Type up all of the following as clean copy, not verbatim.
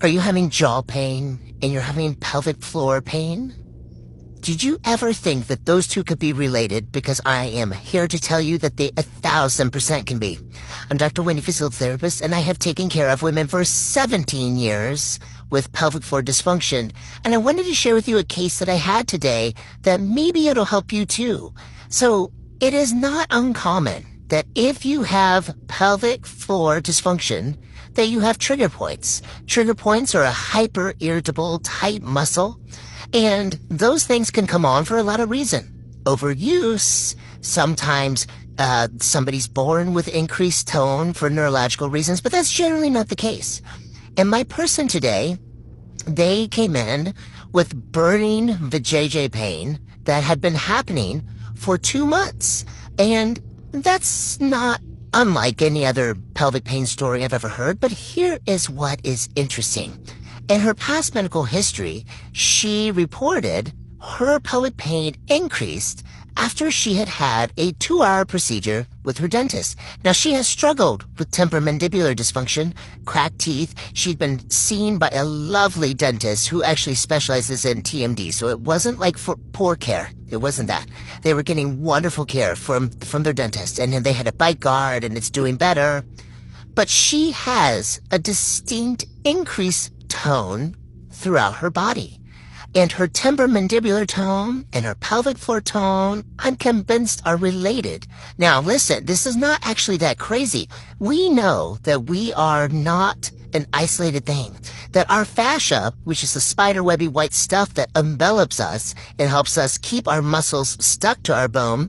Are you having jaw pain and you're having pelvic floor pain? Did you ever think that those two could be related? Because I am here to tell you that they 1,000% can be. I'm Dr. Wendy, physical therapist, and I have taken care of women for 17 years with pelvic floor dysfunction. And I wanted to share with you a case that I had today that maybe it'll help you too. So it is not uncommon that if you have pelvic floor dysfunction, that you have trigger points. Trigger points are a hyper-irritable tight muscle, and those things can come on for a lot of reasons. Overuse, sometimes somebody's born with increased tone for neurological reasons, but that's generally not the case. And my person today, they came in with burning vajayjay pain that had been happening for 2 months. And that's not unlike any other pelvic pain story I've ever heard, but here is what is interesting. In her past medical history, she reported her pelvic pain increased after she had had a 2-hour procedure with her dentist. Now, she has struggled with temporomandibular dysfunction, cracked teeth. She'd been seen by a lovely dentist who actually specializes in TMD, so it wasn't like for poor care. It wasn't that. They were getting wonderful care from their dentist, and they had a bite guard, and it's doing better. But she has a distinct increased tone throughout her body. And her temporomandibular tone and her pelvic floor tone, I'm convinced, are related. Now, listen, this is not actually that crazy. We know that we are not an isolated thing, that our fascia, which is the spiderwebby white stuff that envelops us and helps us keep our muscles stuck to our bone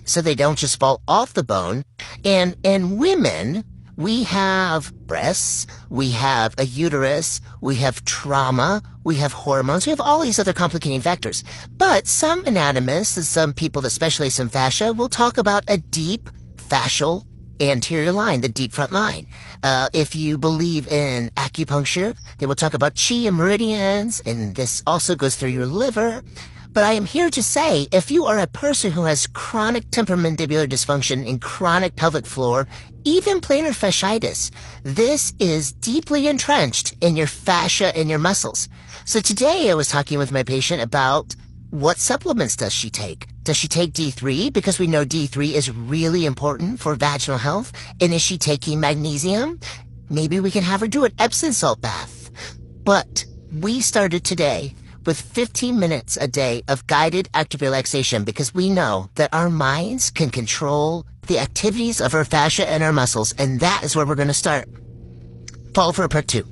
so they don't just fall off the bone. And in women, we have breasts, we have a uterus, we have trauma, we have hormones, we have all these other complicating factors. But some anatomists and some people that specialize in fascia will talk about a deep fascial anterior line, the deep front line. If you believe in acupuncture, they will talk about chi and meridians, and this also goes through your liver. But I am here to say, if you are a person who has chronic temporomandibular dysfunction and chronic pelvic floor, even plantar fasciitis, this is deeply entrenched in your fascia and your muscles. So today I was talking with my patient about what supplements does she take? Does she take D3? Because we know D3 is really important for vaginal health. And is she taking magnesium? Maybe we can have her do an Epsom salt bath. But we started today with 15 minutes a day of guided active relaxation because we know that our minds can control the activities of our fascia and our muscles, and that is where we're going to start. Follow for part 2.